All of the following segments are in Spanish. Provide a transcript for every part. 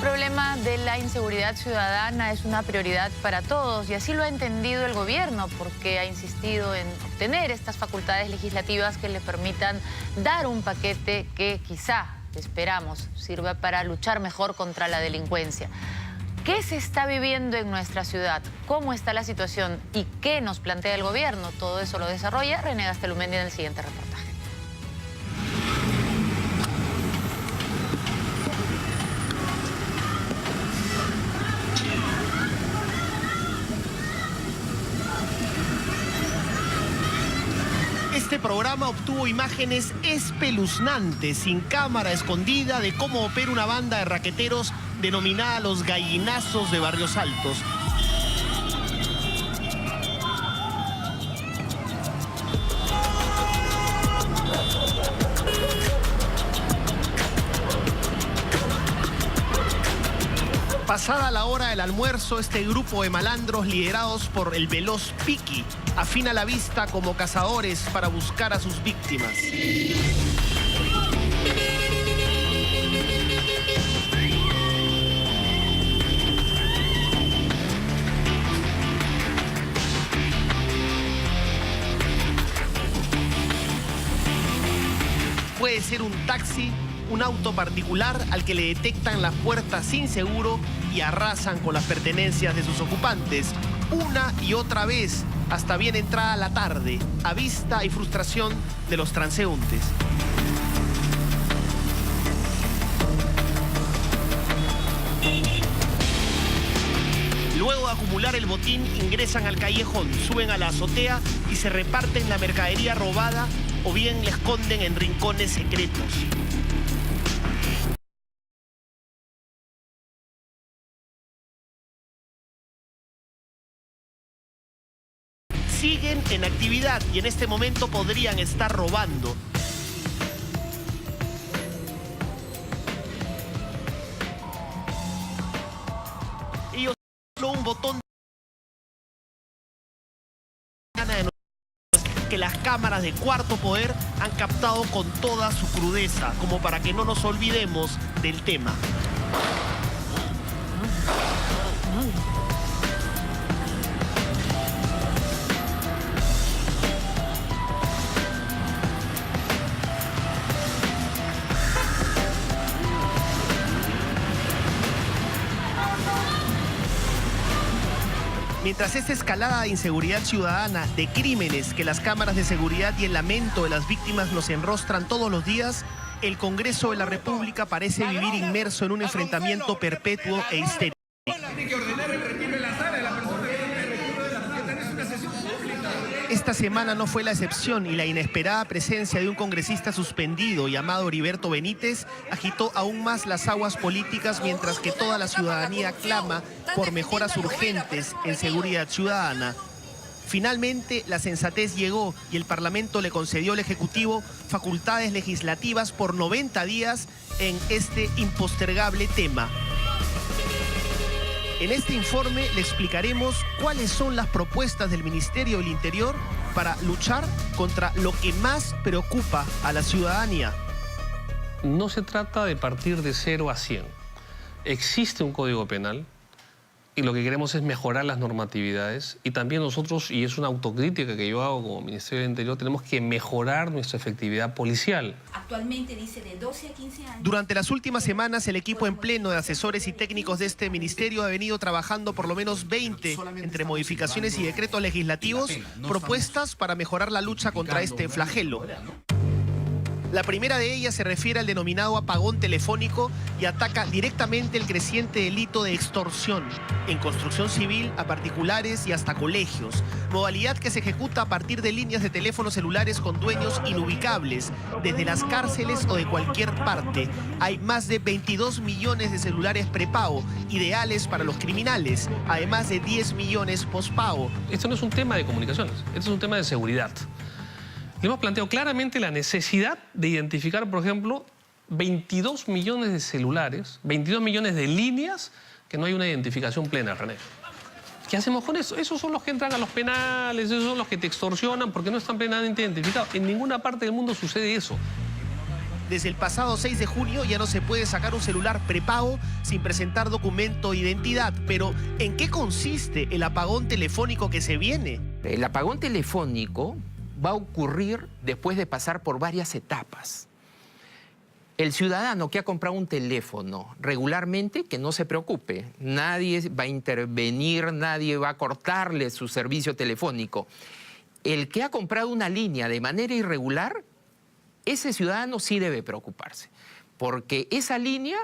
problema de la inseguridad ciudadana es una prioridad para todos y así lo ha entendido el gobierno porque ha insistido en obtener estas facultades legislativas que le permitan dar un paquete que quizá, esperamos, sirva para luchar mejor contra la delincuencia. ¿Qué se está viviendo en nuestra ciudad? ¿Cómo está la situación? ¿Y qué nos plantea el gobierno? Todo eso lo desarrolla René Gastelumendi en el siguiente reportaje. Este programa obtuvo imágenes espeluznantes, sin cámara escondida, de cómo opera una banda de raqueteros denominada Los Gallinazos de Barrios Altos. Pasada la hora del almuerzo, este grupo de malandros liderados por el veloz Piqui afina la vista como cazadores para buscar a sus víctimas. Puede ser un taxi, un auto particular al que le detectan las puertas sin seguro y arrasan con las pertenencias de sus ocupantes, una y otra vez, hasta bien entrada la tarde, a vista y frustración de los transeúntes. Luego de acumular el botín, ingresan al callejón, suben a la azotea y se reparten la mercadería robada o bien la esconden en rincones secretos. Siguen en actividad y en este momento podrían estar robando. Ellos solo un botón que las cámaras de Cuarto Poder han captado con toda su crudeza, como para que no nos olvidemos del tema. Mientras esta escalada de inseguridad ciudadana, de crímenes que las cámaras de seguridad y el lamento de las víctimas nos enrostran todos los días, el Congreso de la República parece vivir inmerso en un enfrentamiento perpetuo e histérico. Esta semana no fue la excepción y la inesperada presencia de un congresista suspendido llamado Heriberto Benítez agitó aún más las aguas políticas mientras que toda la ciudadanía clama por mejoras urgentes en seguridad ciudadana. Finalmente, la sensatez llegó y el Parlamento le concedió al Ejecutivo facultades legislativas por 90 días en este impostergable tema. En este informe le explicaremos cuáles son las propuestas del Ministerio del Interior para luchar contra lo que más preocupa a la ciudadanía. No se trata de partir de 0 a 100. Existe un código penal y lo que queremos es mejorar las normatividades y también nosotros, y es una autocrítica que yo hago como Ministerio del Interior, tenemos que mejorar nuestra efectividad policial. Actualmente dice de 12 a 15 años. Durante las últimas semanas el equipo en pleno de asesores y técnicos de este ministerio ha venido trabajando por lo menos 20 entre modificaciones y decretos legislativos, propuestas para mejorar la lucha contra este flagelo. La primera de ellas se refiere al denominado apagón telefónico y ataca directamente el creciente delito de extorsión en construcción civil a particulares y hasta colegios, modalidad que se ejecuta a partir de líneas de teléfonos celulares con dueños inubicables, desde las cárceles o de cualquier parte. Hay más de 22 millones de celulares prepago, ideales para los criminales, además de 10 millones pospago. Esto no es un tema de comunicaciones, esto es un tema de seguridad. Hemos planteado claramente la necesidad de identificar, por ejemplo, 22 millones de celulares, 22 millones de líneas que no hay una identificación plena, René. ¿Qué hacemos con eso? Esos son los que entran a los penales, esos son los que te extorsionan porque no están plenamente identificados. En ninguna parte del mundo sucede eso. Desde el pasado 6 de junio ya no se puede sacar un celular prepago sin presentar documento de identidad. Pero, ¿en qué consiste el apagón telefónico que se viene? El apagón telefónico va a ocurrir después de pasar por varias etapas. El ciudadano que ha comprado un teléfono regularmente, que no se preocupe. Nadie va a intervenir, nadie va a cortarle su servicio telefónico. El que ha comprado una línea de manera irregular, ese ciudadano sí debe preocuparse. Porque esa línea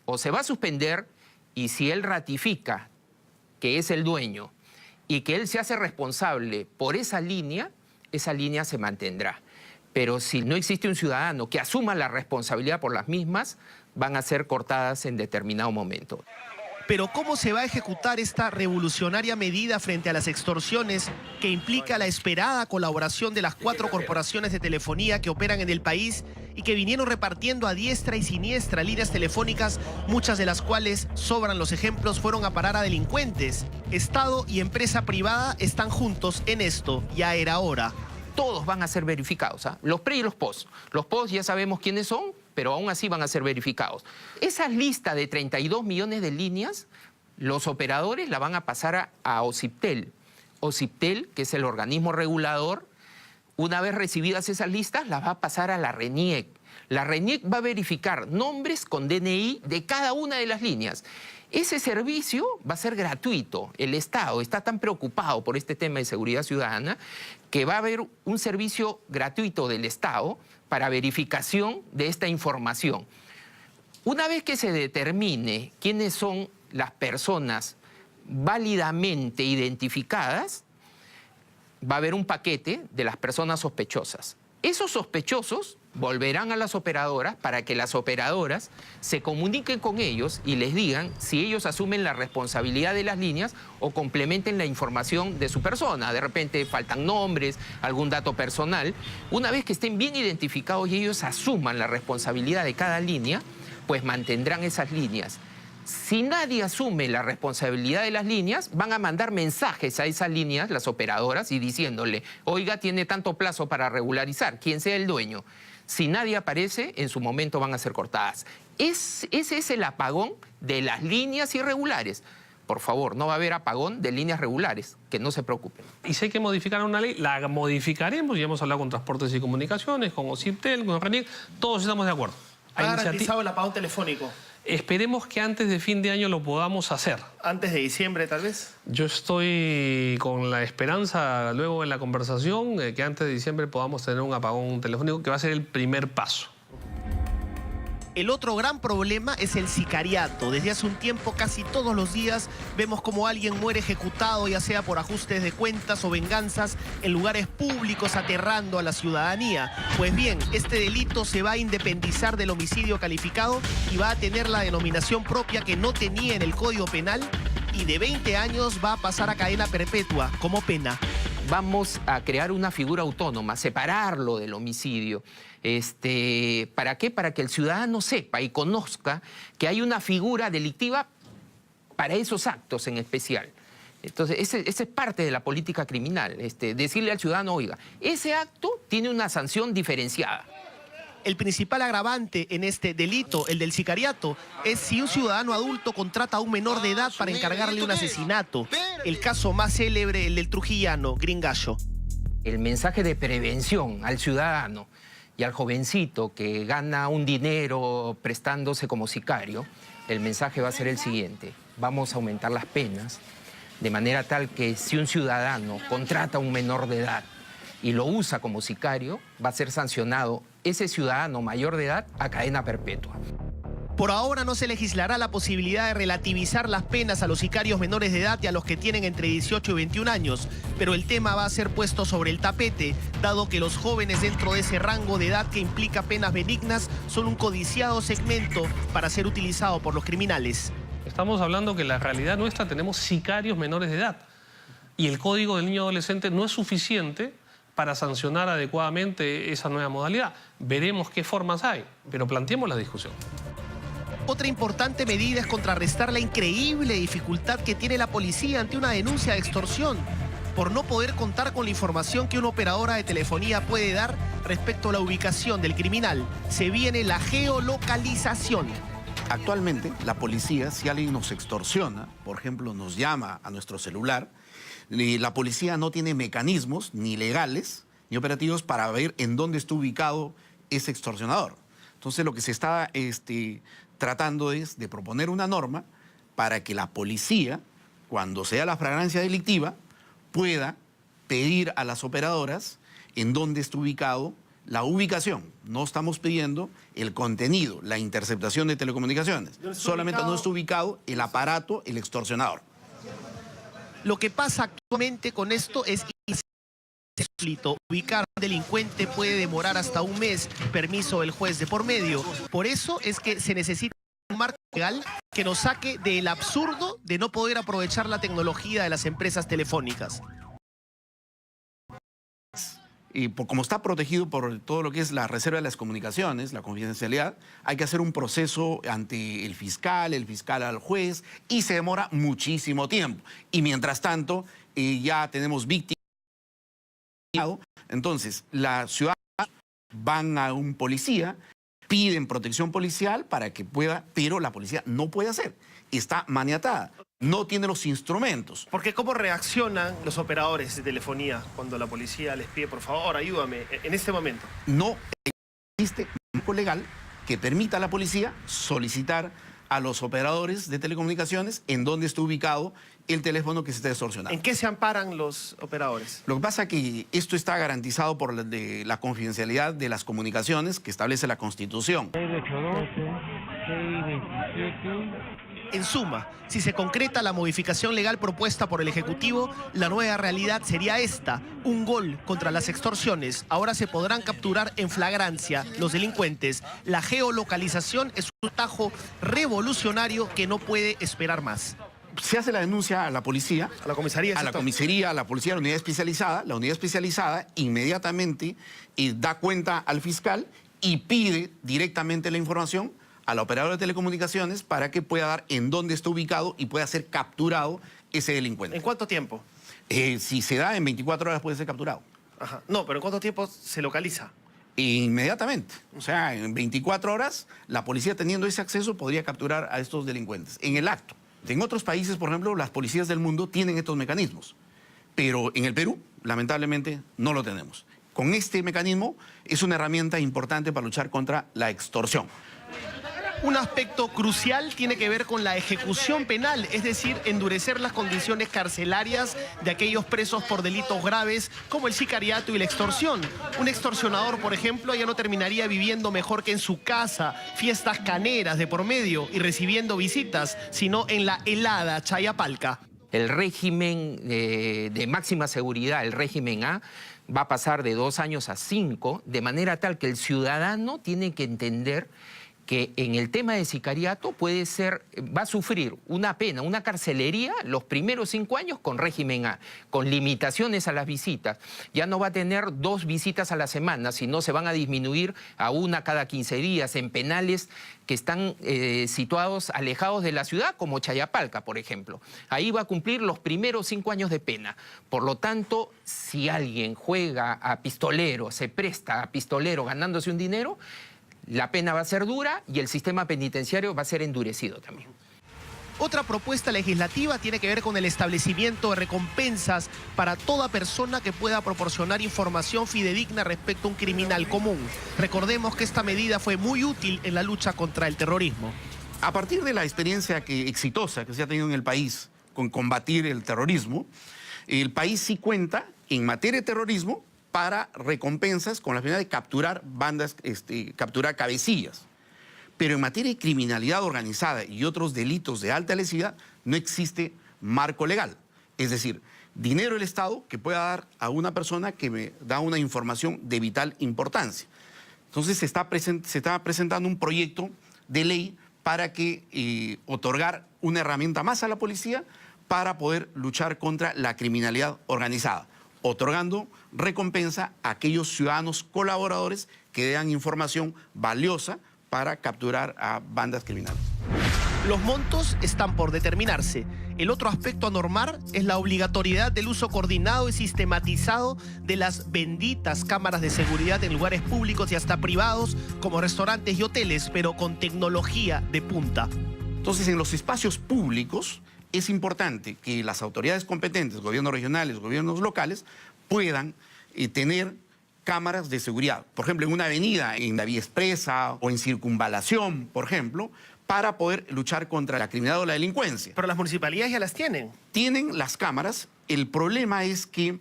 o se va a suspender y si él ratifica que es el dueño y que él se hace responsable por esa línea se mantendrá. Pero si no existe un ciudadano que asuma la responsabilidad por las mismas, van a ser cortadas en determinado momento. Pero ¿cómo se va a ejecutar esta revolucionaria medida frente a las extorsiones que implica la esperada colaboración de las 4 corporaciones de telefonía que operan en el país y que vinieron repartiendo a diestra y siniestra líneas telefónicas, muchas de las cuales, sobran los ejemplos, fueron a parar a delincuentes? Estado y empresa privada están juntos en esto, ya era hora. Todos van a ser verificados, ¿eh? Los pre y los post. Los post ya sabemos quiénes son, pero aún así van a ser verificados. Esa lista de 32 millones de líneas, los operadores la van a pasar a OCIPTEL. OCIPTEL, que es el organismo regulador, una vez recibidas esas listas, las va a pasar a la RENIEC. La RENIEC va a verificar nombres con DNI de cada una de las líneas. Ese servicio va a ser gratuito. El Estado está tan preocupado por este tema de seguridad ciudadana que va a haber un servicio gratuito del Estado para verificación de esta información. Una vez que se determine quiénes son las personas válidamente identificadas, va a haber un paquete de las personas sospechosas. Esos sospechosos volverán a las operadoras para que las operadoras se comuniquen con ellos y les digan si ellos asumen la responsabilidad de las líneas o complementen la información de su persona. De repente faltan nombres, algún dato personal. Una vez que estén bien identificados y ellos asuman la responsabilidad de cada línea, pues mantendrán esas líneas. Si nadie asume la responsabilidad de las líneas, van a mandar mensajes a esas líneas, las operadoras, y diciéndole, oiga, tiene tanto plazo para regularizar, quien sea el dueño. Si nadie aparece, en su momento van a ser cortadas. Ese es el apagón de las líneas irregulares. Por favor, no va a haber apagón de líneas regulares, que no se preocupen. Y si hay que modificar una ley, la modificaremos. Ya hemos hablado con Transportes y Comunicaciones, con OCIPTEL, con RENIEC, todos estamos de acuerdo. ¿Ha garantizado el apagón telefónico? Esperemos que antes de fin de año lo podamos hacer. ¿Antes de diciembre, tal vez? Yo estoy con la esperanza, luego en la conversación, que antes de diciembre podamos tener un apagón telefónico, que va a ser el primer paso. El otro gran problema es el sicariato. Desde hace un tiempo, casi todos los días, vemos como alguien muere ejecutado, ya sea por ajustes de cuentas o venganzas, en lugares públicos, aterrando a la ciudadanía. Pues bien, este delito se va a independizar del homicidio calificado y va a tener la denominación propia que no tenía en el Código Penal, y de 20 años va a pasar a cadena perpetua como pena. Vamos a crear una figura autónoma, separarlo del homicidio. ¿Para qué? Para que el ciudadano sepa y conozca que hay una figura delictiva para esos actos en especial. Entonces, ese es parte de la política criminal. Decirle al ciudadano, oiga, ese acto tiene una sanción diferenciada. El principal agravante en este delito, el del sicariato, es si un ciudadano adulto contrata a un menor de edad para encargarle un asesinato. El caso más célebre, el del trujillano, Gringallo. El mensaje de prevención al ciudadano y al jovencito que gana un dinero prestándose como sicario, el mensaje va a ser el siguiente: vamos a aumentar las penas de manera tal que si un ciudadano contrata a un menor de edad y lo usa como sicario, va a ser sancionado ese ciudadano mayor de edad a cadena perpetua. Por ahora no se legislará la posibilidad de relativizar las penas a los sicarios menores de edad y a los que tienen entre 18 y 21 años, pero el tema va a ser puesto sobre el tapete, dado que los jóvenes dentro de ese rango de edad que implica penas benignas son un codiciado segmento para ser utilizado por los criminales. Estamos hablando que en la realidad nuestra tenemos sicarios menores de edad y el Código del Niño Adolescente no es suficiente para sancionar adecuadamente esa nueva modalidad. Veremos qué formas hay, pero planteemos la discusión. Otra importante medida es contrarrestar la increíble dificultad que tiene la policía ante una denuncia de extorsión. por no poder contar con la información que una operadora de telefonía puede dar respecto a la ubicación del criminal. Se viene la geolocalización. Actualmente, la policía, si alguien nos extorsiona, por ejemplo, nos llama a nuestro celular, la policía no tiene mecanismos ni legales ni operativos para ver en dónde está ubicado ese extorsionador. Entonces, lo que se está tratando es de proponer una norma para que la policía, cuando sea la flagrancia delictiva, pueda pedir a las operadoras en dónde está ubicado la ubicación. No estamos pidiendo el contenido, la interceptación de telecomunicaciones. Solamente no está ubicado el aparato, el extorsionador. Lo que pasa actualmente con esto es insólito. Ubicar a un delincuente puede demorar hasta un mes, permiso del juez de por medio. Por eso es que se necesita un marco legal que nos saque del absurdo de no poder aprovechar la tecnología de las empresas telefónicas. Y como está protegido por todo lo que es la reserva de las comunicaciones, la confidencialidad, hay que hacer un proceso ante el fiscal al juez, y se demora muchísimo tiempo. Y mientras tanto, ya tenemos víctimas. Entonces, las ciudadanos van a un policía, piden protección policial para que pueda, pero la policía no puede hacer. Está maniatada, no tiene los instrumentos. Porque ¿cómo reaccionan los operadores de telefonía cuando la policía les pide, por favor, ayúdame, en este momento? No existe un marco legal que permita a la policía solicitar a los operadores de telecomunicaciones en dónde está ubicado el teléfono que se está extorsionando. ¿En qué se amparan los operadores? Lo que pasa es que esto está garantizado por la confidencialidad de las comunicaciones que establece la Constitución. En suma, si se concreta la modificación legal propuesta por el Ejecutivo, la nueva realidad sería esta: un gol contra las extorsiones. Ahora se podrán capturar en flagrancia los delincuentes. La geolocalización es un atajo revolucionario que no puede esperar más. Se hace la denuncia a la policía, a la comisaría, a la comisaría, a la policía, a la unidad especializada. La unidad especializada inmediatamente da cuenta al fiscal y pide directamente la información a la operadora de telecomunicaciones para que pueda dar en dónde está ubicado y pueda ser capturado ese delincuente. ¿En cuánto tiempo? Si se da, en 24 horas puede ser capturado. Ajá. No, pero ¿en cuánto tiempo se localiza? Inmediatamente. O sea, en 24 horas, la policía, teniendo ese acceso, podría capturar a estos delincuentes en el acto. En otros países, por ejemplo, las policías del mundo tienen estos mecanismos, pero en el Perú, lamentablemente, no lo tenemos. Con este mecanismo es una herramienta importante para luchar contra la extorsión. Un aspecto crucial tiene que ver con la ejecución penal, es decir, endurecer las condiciones carcelarias de aquellos presos por delitos graves como el sicariato y la extorsión. Un extorsionador, por ejemplo, ya no terminaría viviendo mejor que en su casa, fiestas caneras de por medio y recibiendo visitas, sino en la helada Chayapalca. El régimen de máxima seguridad, el régimen A, va a pasar de 2 años a 5, de manera tal que el ciudadano tiene que entender que en el tema de sicariato va a sufrir una pena, una carcelería los primeros 5 años con régimen A, con limitaciones a las visitas. Ya no va a tener 2 visitas a la semana, sino se van a disminuir a 1 cada 15 días en penales que están situados alejados de la ciudad, como Chayapalca, por ejemplo. Ahí va a cumplir los primeros 5 años de pena. Por lo tanto, si alguien juega a pistolero, se presta a pistolero ganándose un dinero, la pena va a ser dura y el sistema penitenciario va a ser endurecido también. Otra propuesta legislativa tiene que ver con el establecimiento de recompensas para toda persona que pueda proporcionar información fidedigna respecto a un criminal común. Recordemos que esta medida fue muy útil en la lucha contra el terrorismo. A partir de la experiencia exitosa que se ha tenido en el país con combatir el terrorismo, el país sí cuenta en materia de terrorismo para recompensas con la finalidad de capturar bandas, capturar cabecillas. Pero en materia de criminalidad organizada y otros delitos de alta lesividad no existe marco legal. Es decir, dinero del Estado que pueda dar a una persona que me da una información de vital importancia. Entonces se está presentando un proyecto de ley para que otorgar una herramienta más a la policía para poder luchar contra la criminalidad organizada, otorgando recompensa a aquellos ciudadanos colaboradores que den información valiosa para capturar a bandas criminales. Los montos están por determinarse. El otro aspecto a normar es la obligatoriedad del uso coordinado y sistematizado de las benditas cámaras de seguridad en lugares públicos y hasta privados como restaurantes y hoteles, pero con tecnología de punta. Entonces, en los espacios públicos es importante que las autoridades competentes, gobiernos regionales, gobiernos locales, puedan tener cámaras de seguridad. Por ejemplo, en una avenida, en la vía expresa o en circunvalación, por ejemplo, para poder luchar contra la criminalidad o la delincuencia. Pero las municipalidades ya las tienen. Tienen las cámaras. El problema es que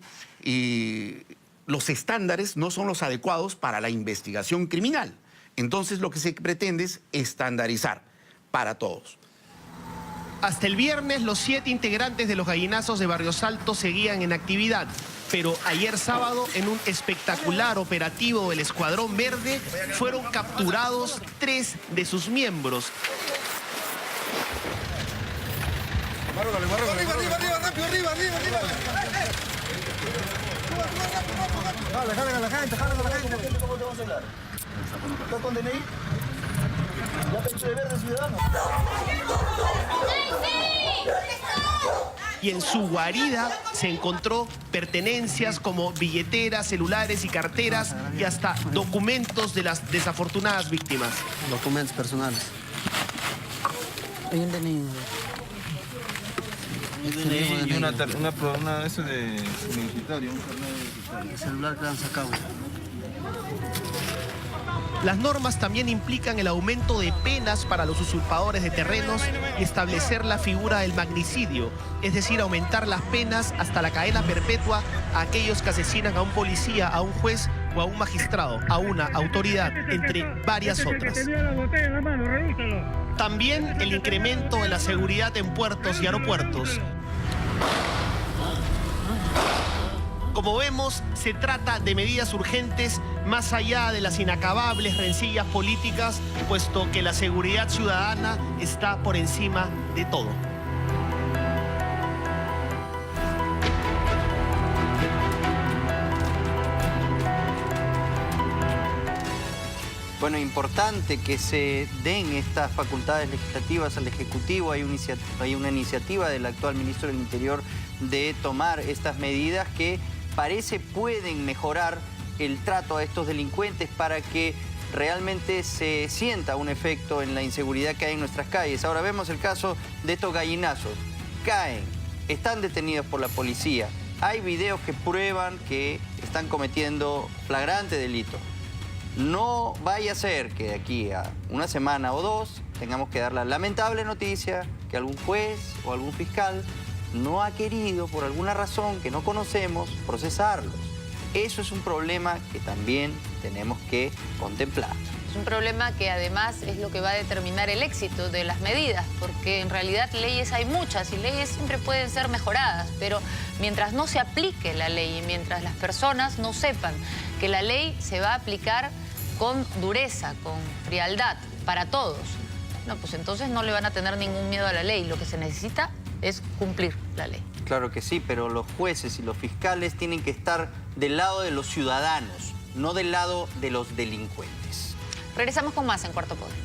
los estándares no son los adecuados para la investigación criminal. Entonces, lo que se pretende es estandarizar para todos. Hasta el viernes, los 7 integrantes de los gallinazos de Barrios Altos seguían en actividad. Pero ayer sábado, en un espectacular operativo del Escuadrón Verde, fueron capturados 3 de sus miembros. Y en su guarida se encontró pertenencias como billeteras, celulares y carteras y hasta documentos de las desafortunadas víctimas. Documentos personales. Hay un DNI. Y una eso de universitario, un carnet universitario. El celular que han sacado. Las normas también implican el aumento de penas para los usurpadores de terrenos y establecer la figura del magnicidio, es decir, aumentar las penas hasta la cadena perpetua a aquellos que asesinan a un policía, a un juez o a un magistrado, a una autoridad, entre varias otras. También el incremento de la seguridad en puertos y aeropuertos. Como vemos, se trata de medidas urgentes más allá de las inacabables rencillas políticas, puesto que la seguridad ciudadana está por encima de todo. Bueno, importante que se den estas facultades legislativas al Ejecutivo. Hay una iniciativa del actual ministro del Interior de tomar estas medidas que parece pueden mejorar el trato a estos delincuentes para que realmente se sienta un efecto en la inseguridad que hay en nuestras calles. Ahora vemos el caso de estos gallinazos. Caen, están detenidos por la policía. Hay videos que prueban que están cometiendo flagrante delito. No vaya a ser que de aquí a una semana o 2 tengamos que dar la lamentable noticia que algún juez o algún fiscal no ha querido, por alguna razón que no conocemos, procesarlos. Eso es un problema que también tenemos que contemplar. Es un problema que además es lo que va a determinar el éxito de las medidas, porque en realidad leyes hay muchas y leyes siempre pueden ser mejoradas, pero mientras no se aplique la ley y mientras las personas no sepan que la ley se va a aplicar con dureza, con frialdad, para todos, no, pues entonces no le van a tener ningún miedo a la ley. Lo que se necesita es cumplir la ley. Claro que sí, pero los jueces y los fiscales tienen que estar del lado de los ciudadanos, no del lado de los delincuentes. Regresamos con más en Cuarto Poder.